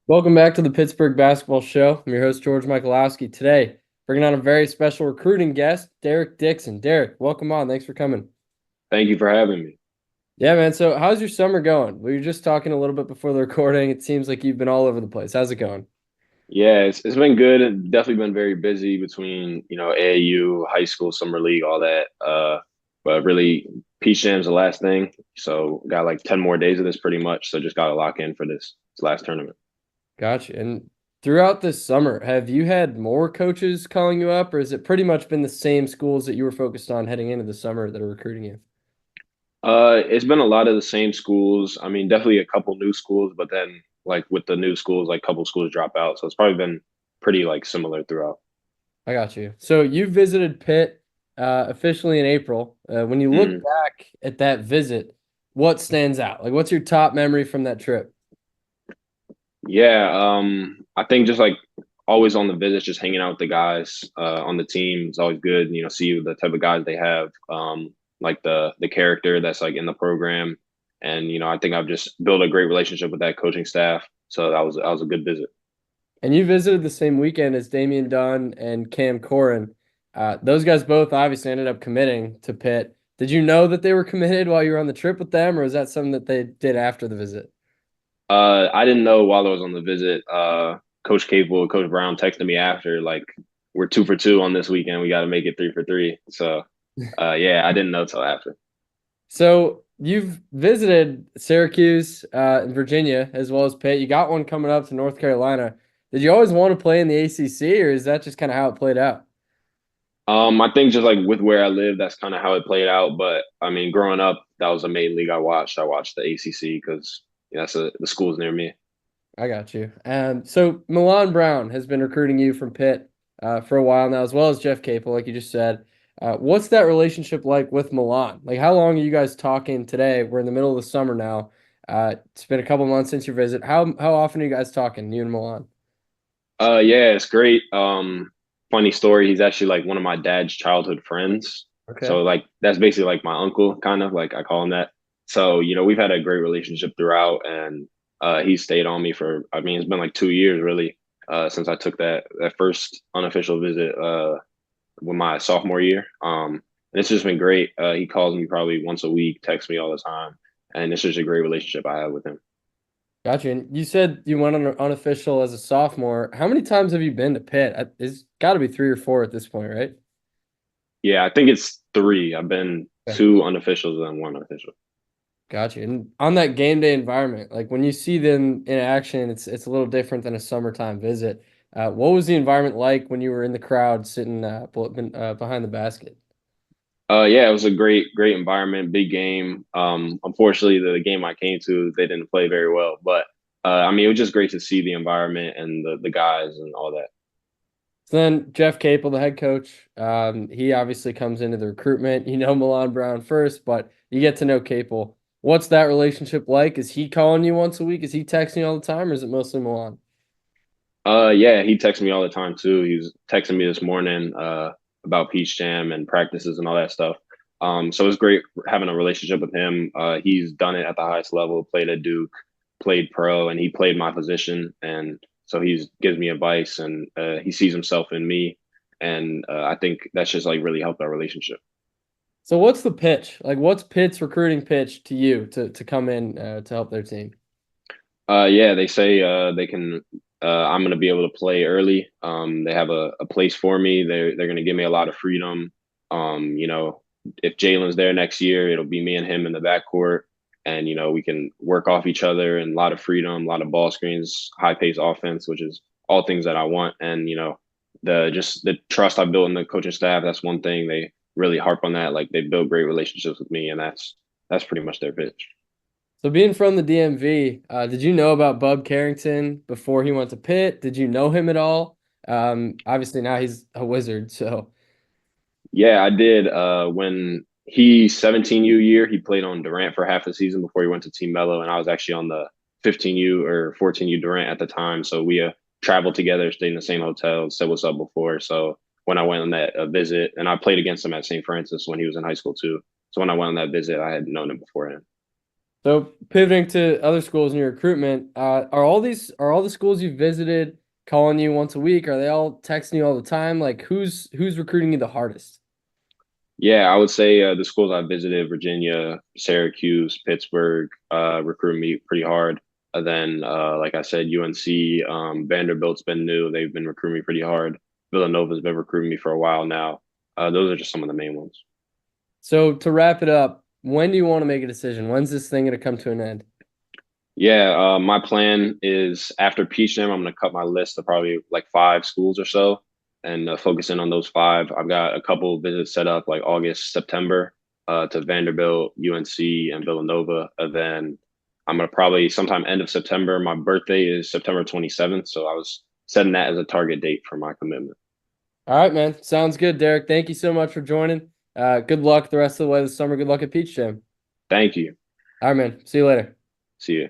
Welcome back to the Pittsburgh Basketball Show. I'm your host, George Michalowski. Today, bringing on a very special recruiting guest, Derek Dixon. Derek, welcome on. Thanks for coming. Thank you for having me. Yeah, man. So, how's your summer going? We were just talking a little bit before the recording. It seems like you've been all over the place. How's it going? Yeah, it's been good and definitely been very busy between, AAU, high school, summer league, all that. But really Peach Jam's the last thing. So got like 10 more days of this pretty much. So just gotta lock in for this last tournament. Gotcha. And throughout this summer, have you had more coaches calling you up, or has it pretty much been the same schools that you were focused on heading into the summer that are recruiting you? It's been a lot of the same schools. I mean, definitely a couple new schools, but then like with the new schools, like a couple schools drop out. So it's probably been pretty like similar throughout. I got you. So you visited Pitt officially in April. When you look Mhm. back at that visit, what stands out? Like, what's your top memory from that trip? Yeah, I think just like always on the visits, just hanging out with the guys on the team is always good. See the type of guys they have, like the character that's like in the program, and I think I've just built a great relationship with that coaching staff. So that was a good visit. And you visited the same weekend as Damian Dunn and Cam Corrin. Those guys both obviously ended up committing to Pitt. Did you know that they were committed while you were on the trip with them, or was that something that they did after the visit? I didn't know while I was on the visit. Coach Capel, Coach Brown texted me after like we're 2 for 2 on this weekend. We got to make it 3 for 3. So yeah, I didn't know till after. So you've visited Syracuse and Virginia as well as Pitt. You got one coming up to North Carolina. Did you always want to play in the ACC, or is that just kind of how it played out? I think just like with where I live, that's kind of how it played out. But I mean, growing up, that was the main league I watched. I watched the ACC because the schools near me. I got you. So Milan Brown has been recruiting you from Pitt for a while now, as well as Jeff Capel, like you just said. What's that relationship like with Milan? Like, how long are you guys talking today? We're in the middle of the summer now. It's been a couple months since your visit. How often are you guys talking, you and Milan? Yeah, it's great. Funny story. He's actually like one of my dad's childhood friends. Okay. So like that's basically like my uncle, kind of like I call him that. So we've had a great relationship throughout, and he stayed on me for. I mean, it's been like 2 years really since I took that first unofficial visit with my sophomore year. And it's just been great. He calls me probably once a week, texts me all the time, and it's just a great relationship I have with him. Gotcha. And you said you went on unofficial as a sophomore. How many times have you been to Pitt? It's got to be three or four at this point, right? Yeah, I think it's 3. I've been Yeah. 2 unofficials and 1 official. Gotcha. And on that game day environment, like when you see them in action, it's a little different than a summertime visit. What was the environment like when you were in the crowd sitting behind the basket? Yeah, it was a great environment, big game. Unfortunately, the game I came to, they didn't play very well, but I mean, it was just great to see the environment and the guys and all that. So then Jeff Capel, the head coach, he obviously comes into the recruitment. You know Milan Brown first, but you get to know Capel. What's that relationship like? Is he calling you once a week? Is he texting you all the time, or is it mostly Milan? Yeah, he texts me all the time too. He was texting me this morning about Peach Jam and practices and all that stuff. So it's great having a relationship with him. He's done it at the highest level, played at Duke, played pro, and he played my position. And so he's gives me advice, and he sees himself in me. And I think that's just like really helped our relationship. So what's the pitch? Like, what's Pitt's recruiting pitch to you to come in to help their team? Yeah, they say they can. I'm going to be able to play early. They have a place for me. They're going to give me a lot of freedom. If Jalen's there next year, it'll be me and him in the backcourt, and we can work off each other and a lot of freedom, a lot of ball screens, high pace offense, which is all things that I want. And the trust I built in the coaching staff. That's one thing they really harp on that. Like they build great relationships with me, and that's pretty much their pitch. So being from the DMV, did you know about Bub Carrington before he went to Pitt? Did you know him at all? Obviously now he's a wizard, so Yeah, I did. When he 17U year, he played on Durant for half the season before he went to Team Mello, and I was actually on the 15U or 14U Durant at the time. So we traveled together, stayed in the same hotel, said what's up before. So when I went on that visit, and I played against him at St. Francis when he was in high school too. So when I went on that visit, I had known him beforehand. So pivoting to other schools in your recruitment, are all the schools you visited calling you once a week? Are they all texting you all the time? Like who's recruiting you the hardest? Yeah, I would say the schools I visited, Virginia, Syracuse, Pittsburgh, recruit me pretty hard. And then, like I said, UNC, Vanderbilt's been new. They've been recruiting me pretty hard. Villanova's been recruiting me for a while now. Those are just some of the main ones. So to wrap it up, when do you want to make a decision? When's this thing going to come to an end? Yeah, my plan is after Peach Jam, I'm going to cut my list to probably like 5 schools or so and focus in on those 5. I've got a couple of visits set up like August, September to Vanderbilt, UNC, and Villanova. And then I'm going to probably sometime end of September. My birthday is September 27th. So I was setting that as a target date for my commitment. All right, man. Sounds good, Derek. Thank you so much for joining. Good luck the rest of the way this summer. Good luck at Peach Jam. Thank you. All right, man. See you later. See you.